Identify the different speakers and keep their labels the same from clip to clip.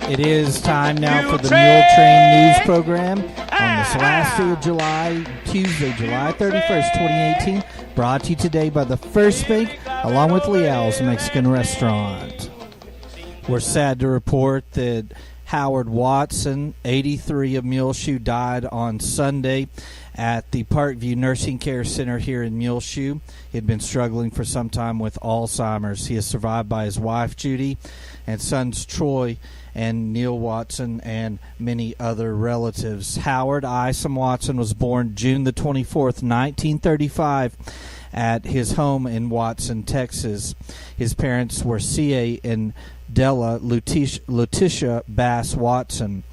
Speaker 1: It is time now for the Muletrain News Program on this last day of July, Tuesday, July 31st, 2018. Brought to you today by the First Bank, along with Leal's Mexican Restaurant. We're sad to report that Howard Watson, 83 of Muleshoe, died on Sunday at the Parkview Nursing Care Center here in Muleshoe. He had been struggling for some time with Alzheimer's. He is survived by his wife, Judy, and sons, Troy and Neil Watson, and many other relatives. Howard Isom Watson was born June the 24th, 1935, at his home in Watson, Texas. His parents were C.A. and Della Letitia Bass Watson.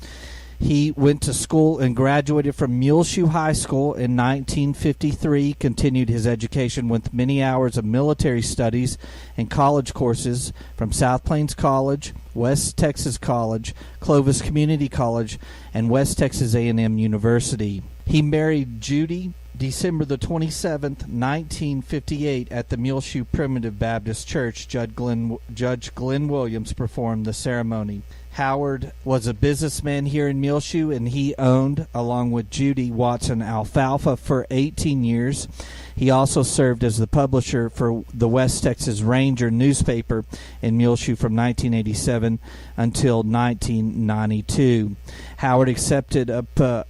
Speaker 1: He went to school and graduated from Muleshoe High School in 1953, continued his education with many hours of military studies and college courses from South Plains College, West Texas College, Clovis Community College, and West Texas A&M University. He married Judy December the 27th, 1958, at the Muleshoe Primitive Baptist Church. Judge Glenn Williams performed the ceremony. Howard was a businessman here in Muleshoe, and he owned, along with Judy Watson, Alfalfa for 18 years. He also served as the publisher for the West Texas Ranger newspaper in Muleshoe from 1987 until 1992. Howard accepted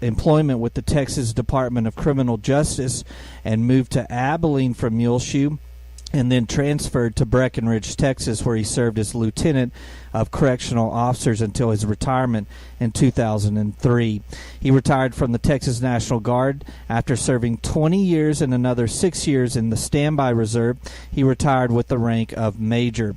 Speaker 1: employment with the Texas Department of Criminal Justice and moved to Abilene from Muleshoe, and then transferred to Breckenridge, Texas, where he served as lieutenant of correctional officers until his retirement in 2003. He retired from the Texas National Guard after serving 20 years and another 6 years in the Standby Reserve. He retired with the rank of major.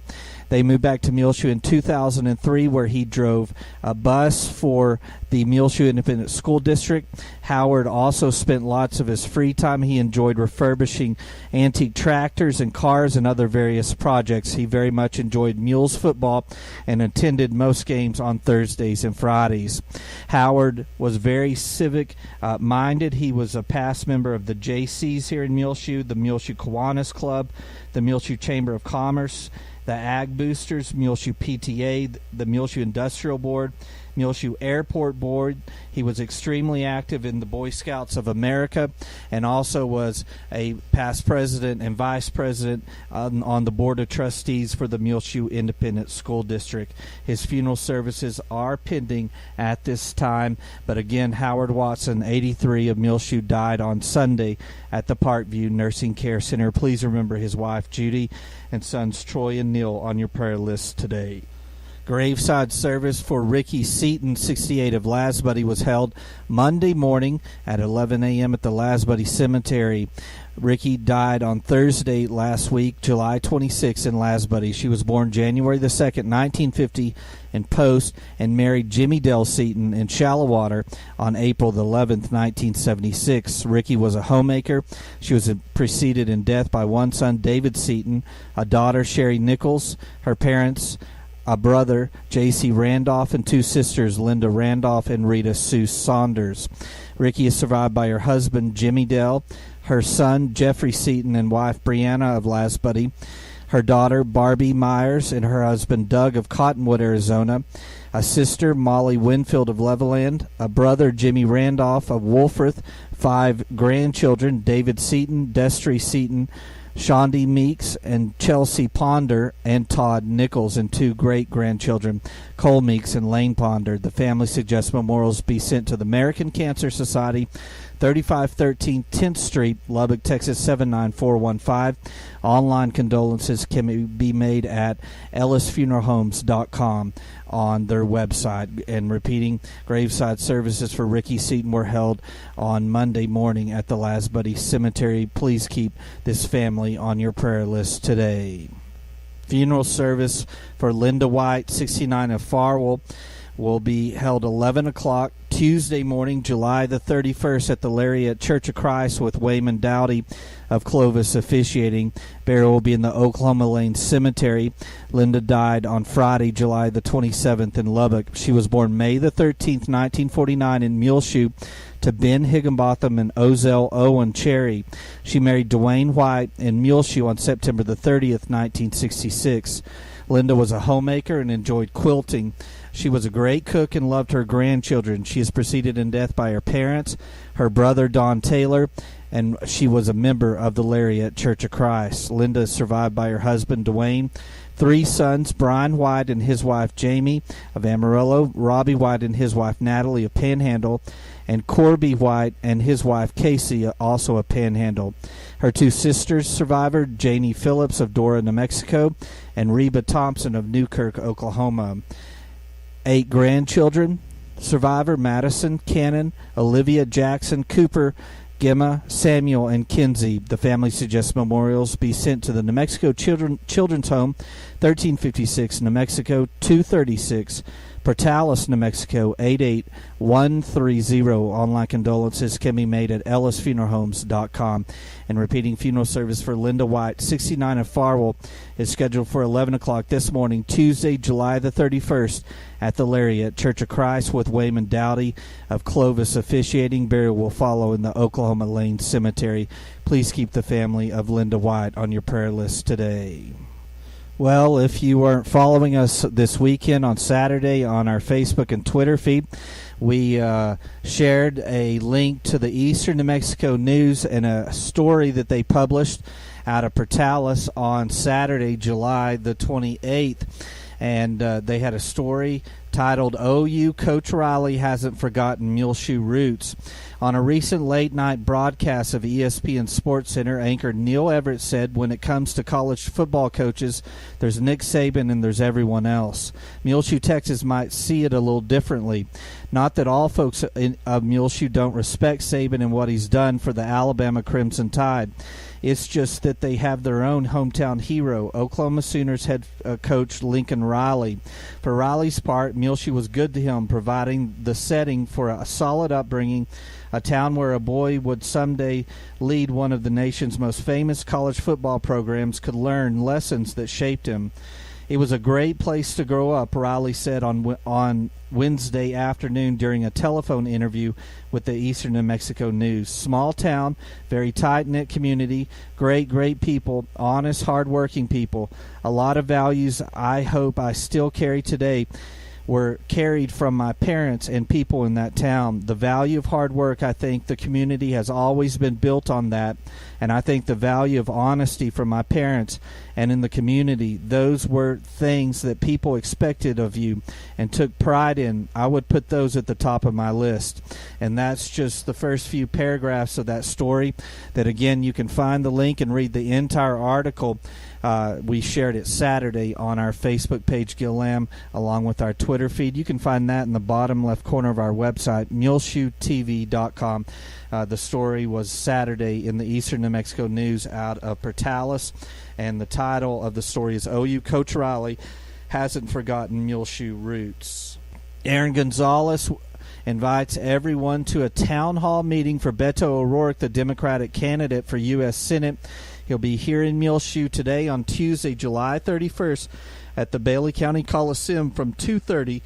Speaker 1: They moved back to Muleshoe in 2003, where he drove a bus for the Muleshoe Independent School District. Howard also spent lots of his free time. He enjoyed refurbishing antique tractors and cars and other various projects. He very much enjoyed Mules football and attended most games on Thursdays and Fridays. Howard was very civic-minded. He was a past member of the JCs here in Muleshoe, the Muleshoe Kiwanis Club, the Muleshoe Chamber of Commerce, the Ag Boosters, Muleshoe PTA, the Muleshoe Industrial Board, Muleshoe Airport Board. He was extremely active in the Boy Scouts of America, and also was a past president and vice president on the Board of Trustees for the Muleshoe Independent School District. His funeral services are pending at this time, but again, Howard Watson, 83 of Muleshoe, died on Sunday at the Parkview Nursing Care Center. Please remember his wife, Judy, and sons Troy and Neil on your prayer list today. Graveside service for Ricky Seaton, 68 of Lasbuddy, was held Monday morning at 11 a.m. at the Lasbuddy Cemetery. Ricky died on Thursday last week, July 26, in Lasbuddy. She was born January the 2nd, 1950, in Post, and married Jimmy Dell Seaton in Shallowater on April the 11th, 1976. Ricky was a homemaker. She was preceded in death by one son, David Seaton, a daughter, Sherry Nichols, her parents, a brother, J.C. Randolph, and two sisters, Linda Randolph and Rita Sue Saunders. Ricky is survived by her husband, Jimmy Dell, her son, Jeffrey Seaton, and wife, Brianna of Lasbuddy, her daughter, Barbie Myers, and her husband, Doug of Cottonwood, Arizona, a sister, Molly Winfield of Levelland, a brother, Jimmy Randolph of Wolfforth, 5 grandchildren, David Seaton, Destry Seaton, Shondi Meeks, and Chelsea Ponder, and Todd Nichols, and 2 great-grandchildren, Cole Meeks and Lane Ponder. The family suggests memorials be sent to the American Cancer Society, 3513 10th Street, Lubbock, Texas, 79415. Online condolences can be made at ellisfuneralhomes.com on their website. And repeating, graveside services for Ricky Seaton were held on Monday morning at the Lasbuddy Cemetery. Please keep this family on your prayer list today. Funeral service for Linda White, 69 of Farwell, will be held 11 o'clock Tuesday morning, July the 31st, at the Lariat Church of Christ with Wayman Dowdy of Clovis officiating. Burial will be in the Oklahoma Lane Cemetery. Linda died on Friday, July the 27th in Lubbock. She was born May the 13th, 1949 in Muleshoe to Ben Higginbotham and Ozell Owen Cherry. She married Dwayne White in Muleshoe on September the 30th, 1966. Linda was a homemaker and enjoyed quilting. She was a great cook and loved her grandchildren. She is preceded in death by her parents, her brother Don Taylor, and she was a member of the Lariat Church of Christ. Linda is survived by her husband Dwayne, 3 sons, Brian White and his wife Jamie of Amarillo, Robbie White and his wife Natalie of Panhandle, and Corby White and his wife Casey, also of Panhandle. Her 2 sisters survive her, Janie Phillips of Dora, New Mexico, and Reba Thompson of Newkirk, Oklahoma. 8 grandchildren survivor, Madison, Cannon, Olivia, Jackson, Cooper, Gemma, Samuel, and Kinsey. The family suggests memorials be sent to the New Mexico Children's Home, 1356 New Mexico 236, Portales, New Mexico 88130. Online condolences can be made at ellisfuneralhomes.com. And repeating, funeral service for Linda White, 69 of Farwell, is scheduled for 11 o'clock this morning, Tuesday, July the 31st, at the Lariat Church of Christ with Wayman Dowdy of Clovis officiating. Burial will follow in the Oklahoma Lane Cemetery. Please keep the family of Linda White on your prayer list today. Well, if you weren't following us this weekend on Saturday on our Facebook and Twitter feed, we shared a link to the Eastern New Mexico News and a story that they published out of Portales on Saturday, July the 28th. And they had a story titled, OU Coach Riley Hasn't Forgotten Muleshoe Roots. On a recent late-night broadcast of ESPN SportsCenter, anchor Neil Everett said, when it comes to college football coaches, there's Nick Saban and there's everyone else. Muleshoe, Texas might see it a little differently. Not that all folks of Muleshoe don't respect Saban and what he's done for the Alabama Crimson Tide. It's just that they have their own hometown hero, Oklahoma Sooners head coach Lincoln Riley. For Riley's part, Muleshoe was good to him, providing the setting for a solid upbringing, a town where a boy would someday lead one of the nation's most famous college football programs could learn lessons that shaped him. It was a great place to grow up, Riley said on Wednesday afternoon during a telephone interview with the Eastern New Mexico News. Small town, very tight-knit community, great people, honest, hard-working people. A lot of values I hope I still carry today were carried from my parents and people in that town. The value of hard work, I think the community has always been built on that. And I think the value of honesty from my parents and in the community, those were things that people expected of you and took pride in. I would put those at the top of my list. And that's just the first few paragraphs of that story that, again, you can find the link and read the entire article. We shared it Saturday on our Facebook page, Gil Lamb, along with our Twitter feed. You can find that in the bottom left corner of our website, muleshoetv.com. The story was Saturday in the Eastern New Mexico News out of Portales, and the title of the story is OU Coach Riley Hasn't Forgotten Muleshoe Roots. Aaron Gonzalez invites everyone to a town hall meeting for Beto O'Rourke, the Democratic candidate for U.S. Senate. He'll be here in Muleshoe today on Tuesday, July 31st at the Bailey County Coliseum from 2:30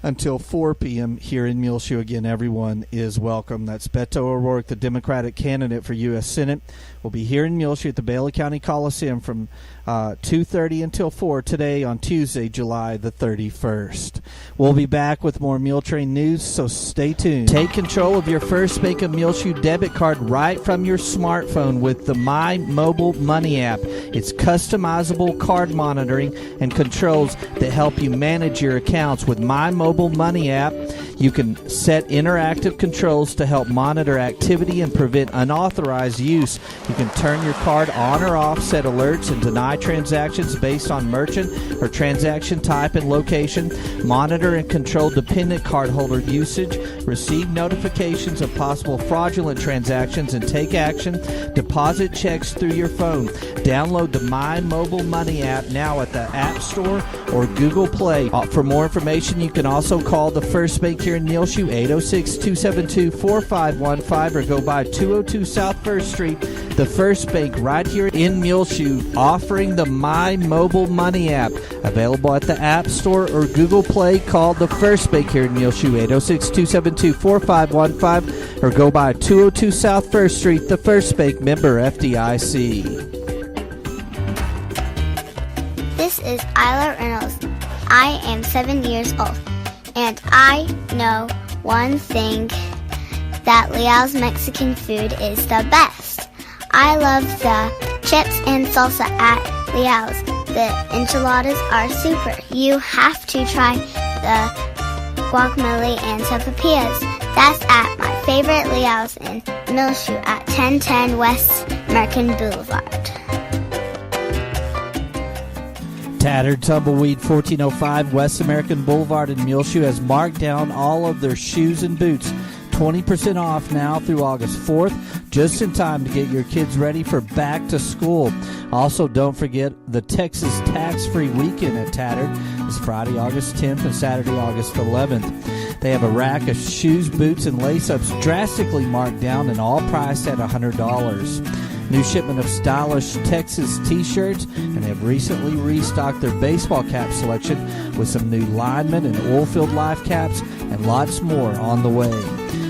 Speaker 1: until 4 p.m. here in Muleshoe. Again, everyone is welcome. That's Beto O'Rourke, the Democratic candidate for U.S. Senate. We'll be here in Muleshoe at the Bailey County Coliseum from 2:30 until 4 today on Tuesday, July the 31st. We'll be back with more Muletrain news, so stay tuned. Take control of your First Bank of Muleshoe debit card right from your smartphone with the My Mobile Money app. It's customizable card monitoring and controls that help you manage your accounts. With My Mobile Money app, you can set interactive controls to help monitor activity and prevent unauthorized use. You can turn your card on or off, set alerts, and deny transactions based on merchant or transaction type and location, monitor and control dependent cardholder usage, receive notifications of possible fraudulent transactions, and take action, deposit checks through your phone. Download the My Mobile Money app now at the App Store or Google Play. For more information, you can also call the First Bank here in Muleshoe, 806-272-4515, or go by 202 South 1st Street. The First Bank right here in Muleshoe, offering the My Mobile Money app. Available at the App Store or Google Play. Call the First Bank here in Muleshoe, 806-272-4515, or go by 202 South 1st Street. The First Bank, member FDIC.
Speaker 2: This is Isla Reynolds. I am 7 years old, and I know one thing, that Leal's Mexican food is the best. I love the chips and salsa at Leal's. The enchiladas are super. You have to try the guacamole and topapillas. That's at my favorite Leal's in Muleshoe at 1010 West American Boulevard.
Speaker 1: Tattered Tumbleweed, 1405 West American Boulevard in Muleshoe has marked down all of their shoes and boots. 20% off now through August 4th, just in time to get your kids ready for back to school. Also, don't forget the Texas tax-free weekend at Tattered is Friday, August 10th and Saturday, August 11th. They have a rack of shoes, boots, and lace-ups drastically marked down and all priced at $100. New shipment of stylish Texas t-shirts, and they have recently restocked their baseball cap selection with some new lineman and oil-filled life caps and lots more on the way.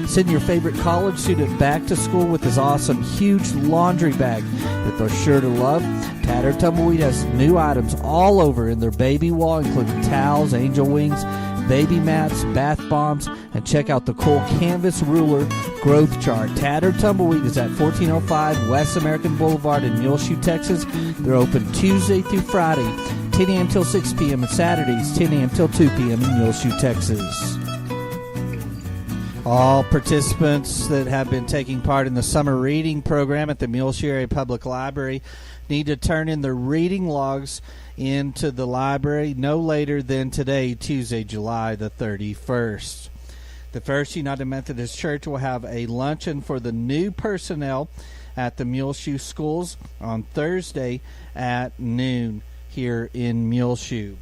Speaker 1: Send your favorite college student back to school with this awesome, huge laundry bag that they're sure to love. Tattered Tumbleweed has new items all over in their baby wall, including towels, angel wings, baby mats, bath bombs, and check out the cool canvas ruler growth chart. Tattered Tumbleweed is at 1405 West American Boulevard in Muleshoe, Texas. They're open Tuesday through Friday, 10 a.m. till 6 p.m. and Saturdays, 10 a.m. till 2 p.m. in Muleshoe, Texas. All participants that have been taking part in the summer reading program at the Muleshoe Area Public Library need to turn in their reading logs into the library no later than today, Tuesday, July the 31st. The First United Methodist Church will have a luncheon for the new personnel at the Muleshoe schools on Thursday at noon here in Muleshoe.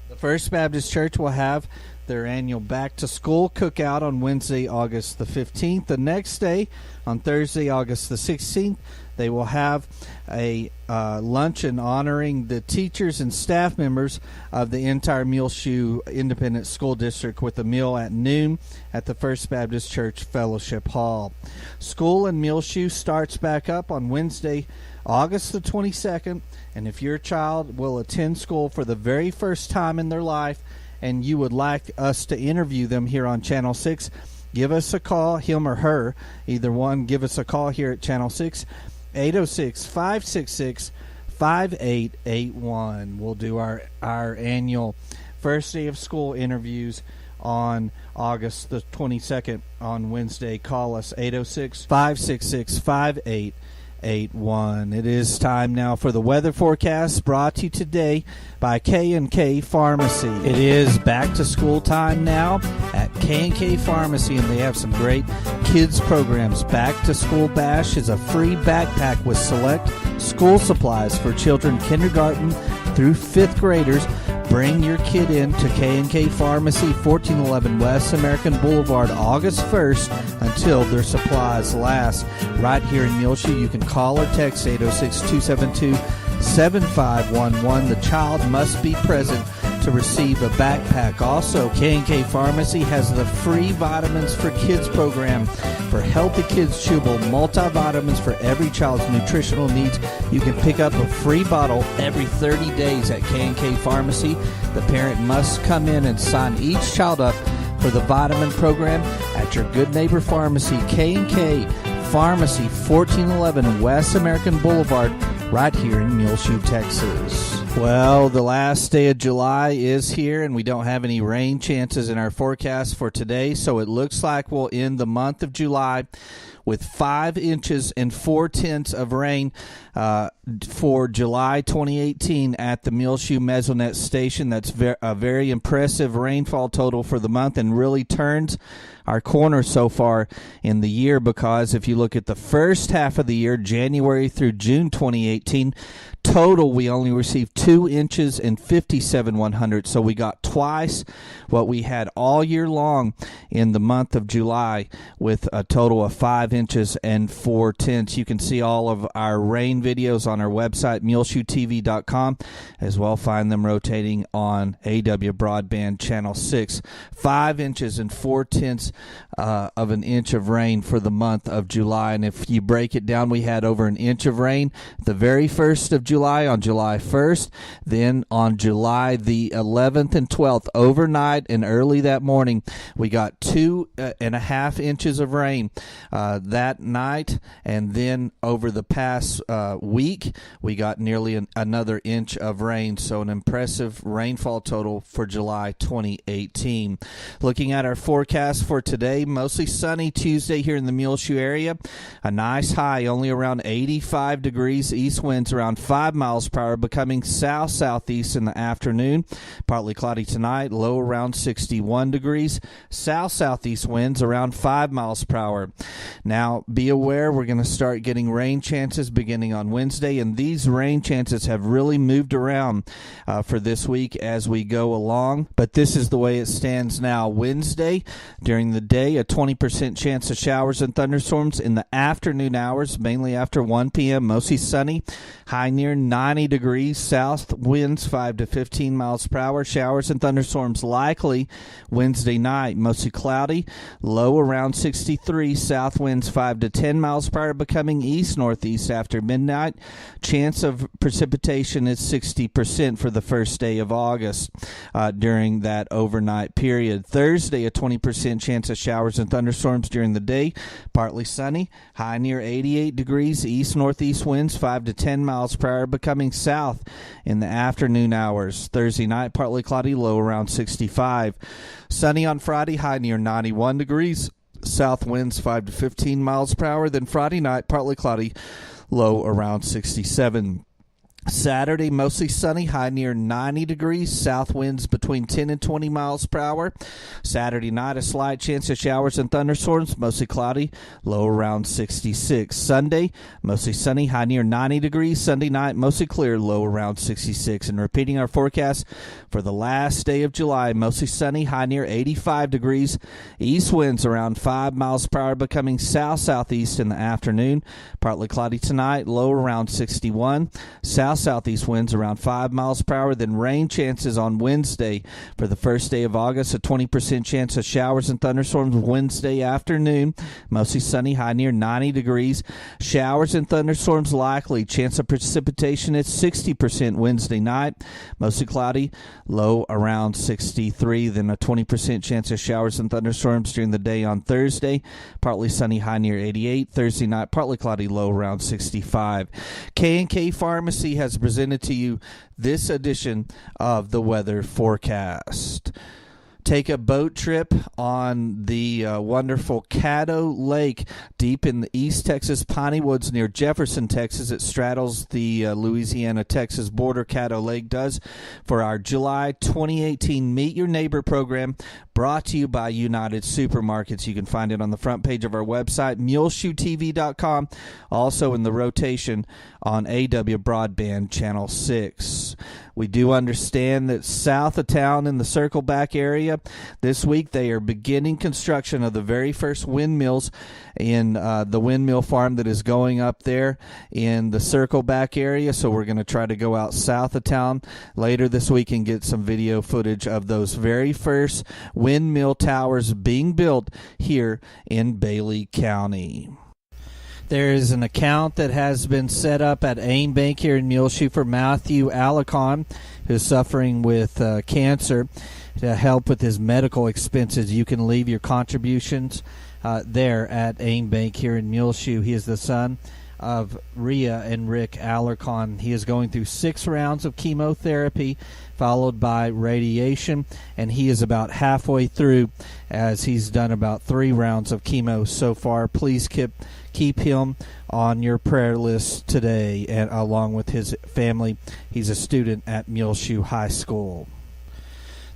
Speaker 1: The First Baptist Church will have their annual back-to-school cookout on Wednesday, August the 15th. The next day, on Thursday, August the 16th, they will have a luncheon honoring the teachers and staff members of the entire Muleshoe Independent School District with a meal at noon at the First Baptist Church Fellowship Hall. School in Muleshoe starts back up on Wednesday, August the 22nd, and if your child will attend school for the very first time in their life and you would like us to interview them here on Channel 6, give us a call, him or her, either one, give us a call here at Channel 6, 806-566-5881. We'll do our annual first day of school interviews on August the 22nd on Wednesday. Call us 806-566-5881. It is time now for the weather forecast, brought to you today by K&K Pharmacy. It is back to school time now at K&K Pharmacy, and they have some great kids programs. Back to School Bash is a free backpack with select school supplies for children kindergarten through 5th graders. Bring your kid in to K&K Pharmacy, 1411 West American Boulevard, August 1st until their supplies last. Right here in Muleshoe, you can call or text 806-272-7511. The child must be present to receive a backpack. Also, K&K Pharmacy has the free Vitamins for Kids program for Healthy Kids Chewable multivitamins for every child's nutritional needs. You can pick up a free bottle every 30 days at K&K Pharmacy. The parent must come in and sign each child up for the vitamin program at your good neighbor pharmacy, K&K Pharmacy, 1411 West American Boulevard, right here in Muleshoe, Texas. Well, the last day of July is here, and we don't have any rain chances in our forecast for today, so it looks like we'll end the month of July with 5 inches and 4/10 of rain for July 2018 at the Muleshoe Mesonet Station. That's a very impressive rainfall total for the month and really turns our corner so far in the year, because if you look at the first half of the year, January through June 2018, total we only received 2 inches and 57 100ths, so we got twice what we had all year long in the month of July, with a total of 5 inches and 4/10. You can see all of our rain videos on our website, muleshoetv.com, as well. Find them rotating on AW Broadband Channel 6. 5 inches and 4/10 of an inch of rain for the month of July. And if you break it down, we had over an inch of rain the very 1st of July, on July 1st. Then on July the 11th and 12th, overnight and early that morning, we got 2.5 inches of rain that night. And then over the past week, we got nearly another inch of rain. So an impressive rainfall total for July 2018. Looking at our forecast for today, mostly sunny Tuesday here in the Muleshoe area. A nice high, only around 85 degrees. East winds around 5 miles per hour, becoming south-southeast in the afternoon. Partly cloudy tonight, low around 61 degrees. South-southeast winds around 5 miles per hour. Now, be aware, we're going to start getting rain chances beginning on Wednesday, and these rain chances have really moved around for this week as we go along. But this is the way it stands now. Wednesday, during the day, a 20% chance of showers and thunderstorms. In the afternoon hours, mainly after 1 p.m., mostly sunny. High near 90 degrees. South winds 5 to 15 miles per hour. Showers and thunderstorms likely Wednesday night. Mostly cloudy. Low around 63. South winds 5 to 10 miles per hour, becoming east-northeast after midnight. Chance of precipitation is 60% for the first day of August during that overnight period. Thursday, a 20% chance of showers and thunderstorms during the day. Partly sunny. High near 88 degrees. East-northeast winds 5 to 10 miles per hour, becoming south in the afternoon hours. Thursday night, partly cloudy, low around 65. Sunny on Friday, high near 91 degrees. South winds 5 to 15 miles per hour. Then Friday night, partly cloudy, low around 67. Saturday, mostly sunny, high near 90 degrees. South winds between 10 and 20 miles per hour. Saturday night, a slight chance of showers and thunderstorms, mostly cloudy, low around 66. Sunday, mostly sunny, high near 90 degrees. Sunday night, mostly clear, low around 66. And repeating our forecast for the last day of July, mostly sunny, high near 85 degrees. East winds around 5 miles per hour, becoming south-southeast in the afternoon. Partly cloudy tonight, low around 61. South-southeast winds around 5 miles per hour. Then rain chances on Wednesday for the first day of August. A 20% chance of showers and thunderstorms Wednesday afternoon. Mostly sunny, high near 90 degrees. Showers and thunderstorms likely. Chance of precipitation at 60% Wednesday night. Mostly cloudy, low around 63. Then a 20% chance of showers and thunderstorms during the day on Thursday. Partly sunny, high near 88. Thursday night, partly cloudy, low around 65. K&K Pharmacy has presented to you this edition of the weather forecast. Take a boat trip on the wonderful Caddo Lake deep in the East Texas Piney Woods near Jefferson, Texas. It straddles the Louisiana-Texas border. Caddo Lake does, for our July 2018 Meet Your Neighbor program, brought to you by United Supermarkets. You can find it on the front page of our website, muleshoetv.com, also in the rotation on AW Broadband Channel 6. We do understand that south of town in the Circleback area, this week they are beginning construction of the very first windmills in the windmill farm that is going up there in the Circleback area. So we're going to try to go out south of town later this week and get some video footage of those very first windmill towers being built here in Bailey County. There is an account that has been set up at AIM Bank here in Muleshoe for Matthew Alicon, who's suffering with cancer, to help with his medical expenses. You can leave your contributions there at AIM Bank here in Muleshoe. He is the son of Rhea and Rick Alarcon. He is going through 6 rounds of chemotherapy followed by radiation, and he is about halfway through as he's done about 3 rounds of chemo so far. Please keep him on your prayer list today, and along with his family. He's a student at Muleshoe High School.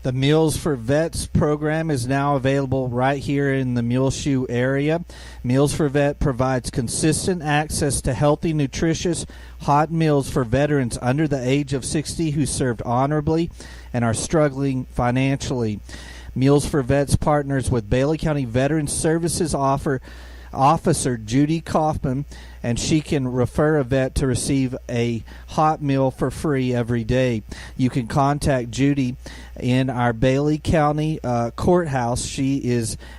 Speaker 1: The Meals for Vets program is now available right here in the Muleshoe area. Meals for Vet provides consistent access to healthy, nutritious, hot meals for veterans under the age of 60 who served honorably and are struggling financially. Meals for Vets partners with Bailey County Veterans Services Officer Judy Kaufman, and she can refer a vet to receive a hot meal for free every day. You can contact Judy in our Bailey County courthouse. She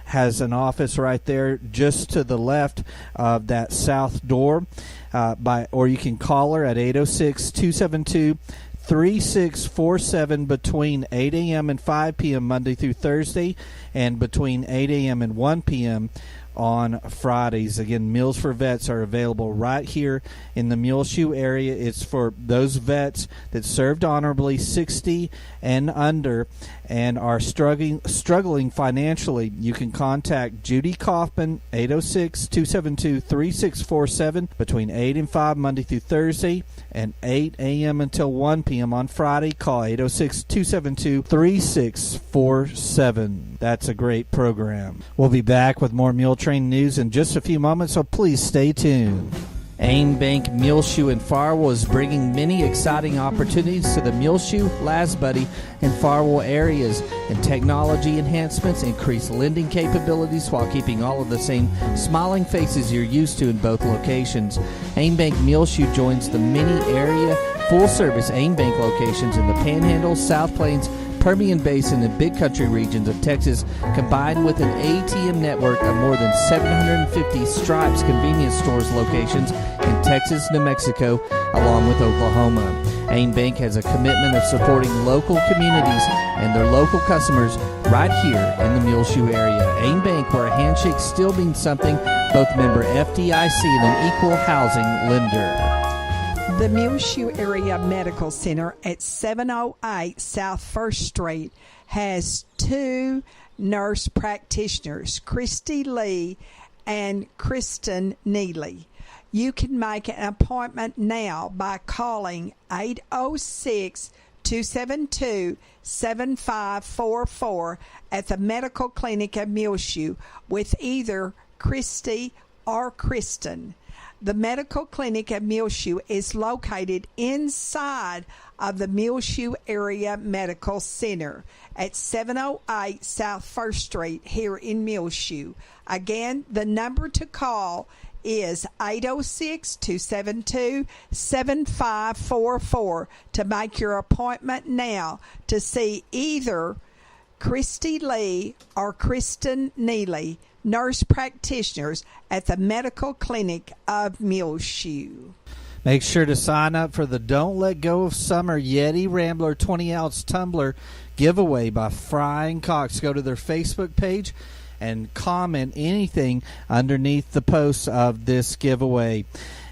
Speaker 1: has an office right there just to the left of that south door, or you can call her at 806-272-3647 between 8 a.m. and 5 p.m. Monday through Thursday, and between 8 a.m. and 1 p.m. on Fridays. Again, Meals for Vets are available right here in the Muleshoe area. It's for those vets that served honorably, 60 and under, and are struggling financially. You can contact Judy Kaufman, 806-272-3647 between 8 and 5 Monday through Thursday, and 8 a.m. until 1 p.m. on Friday. Call 806-272-3647. That's a great program. We'll be back with more Muletrain news in just a few moments, so please stay tuned. Aim Bank Muleshoe and Farwell is bringing many exciting opportunities to the Muleshoe, Lasbuddy, and Farwell areas, and technology enhancements increase lending capabilities while keeping all of the same smiling faces you're used to in both locations. Aim Bank Muleshoe joins the many area full-service Aim Bank locations in the Panhandle, South Plains, Permian Basin, and Big Country regions of Texas, combined with an ATM network of more than 750 Stripes convenience stores locations in Texas, New Mexico, along with Oklahoma. Aim Bank has a commitment of supporting local communities and their local customers right here in the Muleshoe area. Aim Bank, where a handshake still means something, both member FDIC and an equal housing lender.
Speaker 3: The Muleshoe Area Medical Center at 708 South 1st Street has two nurse practitioners, Christy Lee and Kristen Neely. You can make an appointment now by calling 806-272-7544 at the Medical Clinic at Muleshoe with either Christy or Kristen. The Medical Clinic at Muleshoe is located inside of the Muleshoe Area Medical Center at 708 South 1st Street here in Muleshoe. Again, the number to call is 806-272-7544 to make your appointment now to see either Christy Lee or Kristen Neely, nurse practitioners at the Medical Clinic of Muleshoe.
Speaker 1: Make sure to sign up for the Don't Let Go of Summer Yeti Rambler 20-ounce tumbler giveaway by Frying Cox. Go to their Facebook page and comment anything underneath the posts of this giveaway.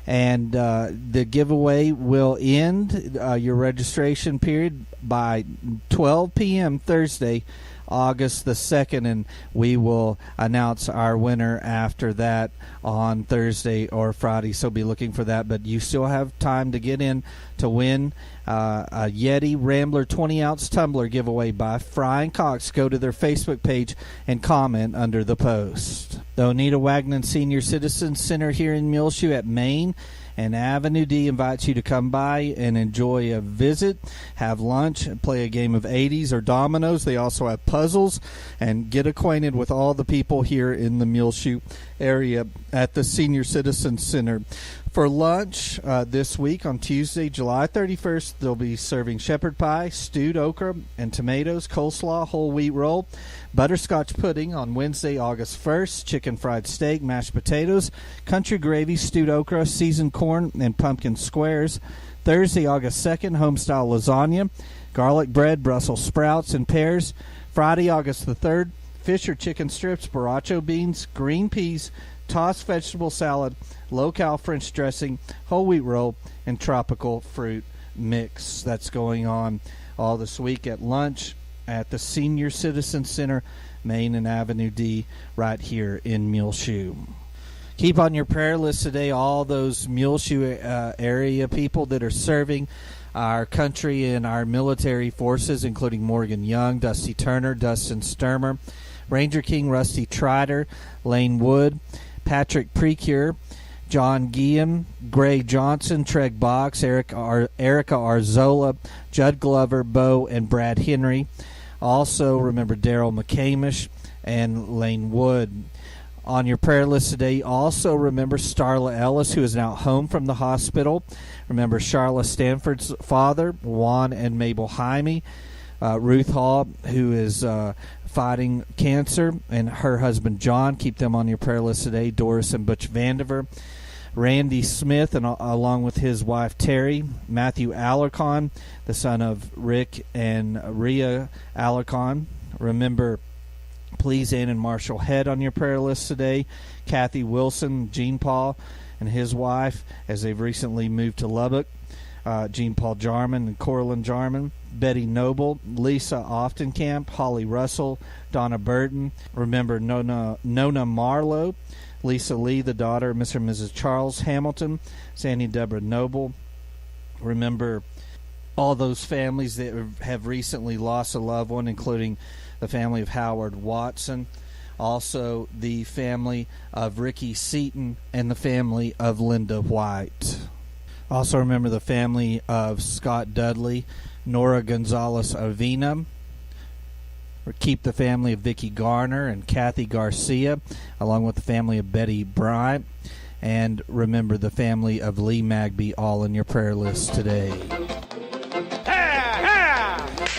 Speaker 1: And the giveaway will end your registration period by 12 p.m. Thursday, August the 2nd, and we will announce our winner after that on Thursday or Friday, so be looking for that. But you still have time to get in to win a Yeti Rambler 20-ounce tumbler giveaway by Frying Cox. Go to their Facebook page and comment under the post. The Oneida Wagnon Senior Citizen Center here in Muleshoe at Main and Avenue D invites you to come by and enjoy a visit, have lunch, play a game of 80s or dominoes. They also have puzzles, and get acquainted with all the people here in the Muleshoe area at the Senior Citizen Center. For lunch this week on Tuesday, July 31st, they'll be serving shepherd pie, stewed okra and tomatoes, coleslaw, whole wheat roll, butterscotch pudding on Wednesday, August 1st, chicken fried steak, mashed potatoes, country gravy, stewed okra, seasoned corn, and pumpkin squares. Thursday, August 2nd, home-style lasagna, garlic bread, Brussels sprouts, and pears. Friday, August the 3rd, fish or chicken strips, borracho beans, green peas, tossed vegetable salad, low-cal French dressing, whole wheat roll, and tropical fruit mix. That's going on all this week at lunch at the Senior Citizen Center, Main and Avenue D, right here in Muleshoe. Keep on your prayer list today all those Muleshoe area people that are serving our country and our military forces, including Morgan Young, Dusty Turner, Dustin Sturmer, Ranger King, Rusty Trider, Lane Wood, Patrick Precure, John Guillaume, Gray Johnson, Treg Box, Erica Arzola, Judd Glover, Bo, and Brad Henry. Also, remember Daryl McCamish and Lane Wood. On your prayer list today, also remember Starla Ellis, who is now home from the hospital. Remember Charla Stanford's father, Juan and Mabel Jaime. Ruth Hall, who is fighting cancer, and her husband John. Keep them on your prayer list today. Doris and Butch Vandiver. Randy Smith, and along with his wife Terry. Matthew Alarcon, the son of Rick and Rhea Alarcon. Remember Please Ann and Marshall Head on your prayer list today. Kathy Wilson, Gene Paul, and his wife, as they've recently moved to Lubbock. Gene Paul Jarman and Corlin Jarman. Betty Noble, Lisa Oftenkamp, Holly Russell, Donna Burton. Remember Nona Marlowe, Lisa Lee, the daughter of Mr. and Mrs. Charles Hamilton, Sandy Deborah Noble. Remember all those families that have recently lost a loved one, including the family of Howard Watson, also the family of Ricky Seaton, and the family of Linda White. Also remember the family of Scott Dudley, Nora Gonzalez Avina. Keep the family of Vicki Garner and Kathy Garcia, along with the family of Betty Bryant. And remember the family of Lee Magby, all in your prayer list today.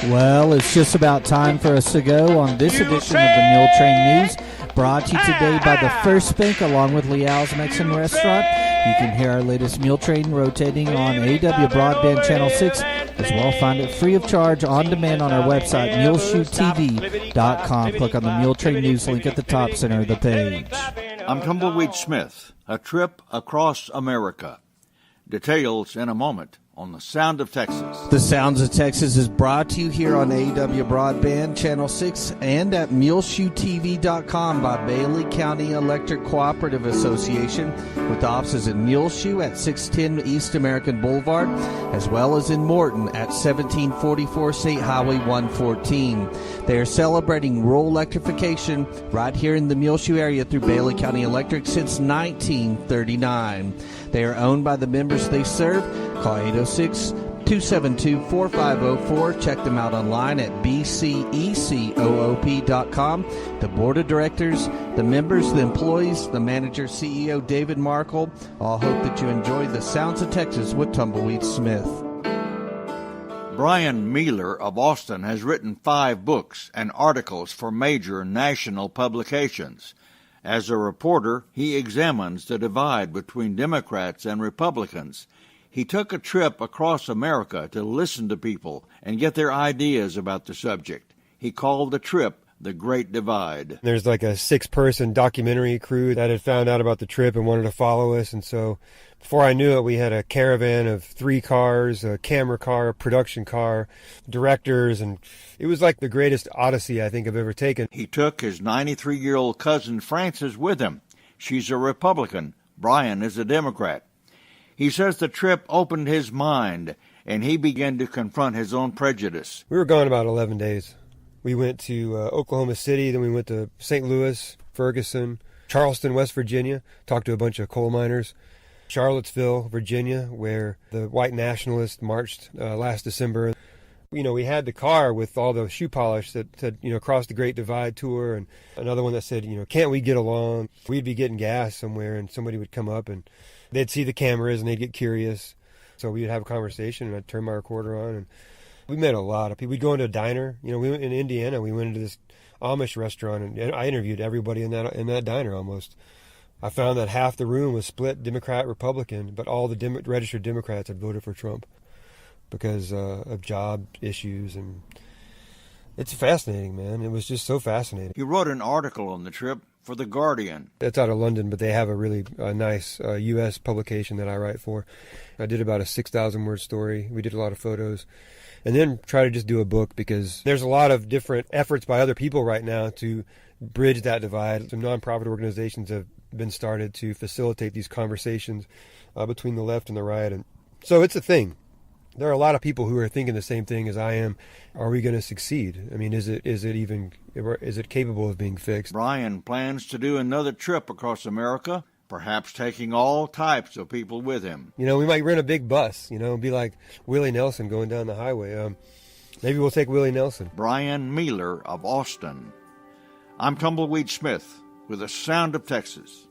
Speaker 1: Well, it's just about time for us to go on this edition of the Muletrain News, brought to you today by the First Bank, along with Leal's Mexican Restaurant. You can hear our latest Muletrain rotating on AW Broadband Channel 6, as well find it free of charge on demand on our website, muleshoetv.com. Click on the Muletrain News link at the top center of the page.
Speaker 4: I'm Tumbleweed Smith, a trip across America. Details in a moment on The Sound of Texas.
Speaker 1: The Sounds of Texas is brought to you here on AW Broadband Channel 6 and at muleshoetv.com by Bailey County Electric Cooperative Association, with offices in Muleshoe at 610 East American Boulevard, as well as in Morton at 1744 State Highway 114. They are celebrating rural electrification right here in the Muleshoe area through Bailey County Electric since 1939. They are owned by the members they serve. Call 806-272-4504. Check them out online at bcecoop.com. The board of directors, the members, the employees, the manager, CEO David Markle, all hope that you enjoy the Sounds of Texas with Tumbleweed Smith.
Speaker 4: Brian Mealer of Austin has written 5 books and articles for major national publications. As a reporter, he examines the divide between Democrats and Republicans. He took a trip across America to listen to people and get their ideas about the subject. He called the trip The Great Divide.
Speaker 5: There's like a 6-person documentary crew that had found out about the trip and wanted to follow us, and so before I knew it, we had a caravan of 3 cars, a camera car, a production car, directors, and it was like the greatest odyssey I think I've ever taken.
Speaker 4: He took his 93-year-old cousin Frances with him. She's a Republican. Brian is a Democrat. He says the trip opened his mind, and he began to confront his own prejudice.
Speaker 5: We were gone about 11 days. We went to Oklahoma City, then we went to St. Louis, Ferguson, Charleston, West Virginia, talked to a bunch of coal miners, Charlottesville, Virginia, where the white nationalists marched last December. You know, we had the car with all the shoe polish that said, Cross the Great Divide Tour, and another one that said, can't we get along? We'd be getting gas somewhere, and somebody would come up, and they'd see the cameras, and they'd get curious. So we'd have a conversation, and I'd turn my recorder on, and we met a lot of people. We'd go into a diner. We went in Indiana. We went into this Amish restaurant, and I interviewed everybody in that diner almost. I found that half the room was split Democrat, Republican, but all the registered Democrats had voted for Trump because of job issues, and it's fascinating, man. It was just so fascinating.
Speaker 4: He wrote an article on the trip for The Guardian.
Speaker 5: It's out of London, but they have a really nice U.S. publication that I write for. I did about a 6,000-word story. We did a lot of photos. And then try to just do a book, because there's a lot of different efforts by other people right now to bridge that divide. Some nonprofit organizations have been started to facilitate these conversations between the left and the right. And so it's a thing. There are a lot of people who are thinking the same thing as I am. Are we going to succeed? I mean, is it capable of being fixed?
Speaker 4: Brian plans to do another trip across America, perhaps taking all types of people with him.
Speaker 5: You know, we might rent a big bus, be like Willie Nelson going down the highway. Maybe we'll take Willie Nelson.
Speaker 4: Brian Mealer of Austin. I'm Tumbleweed Smith with the Sound of Texas.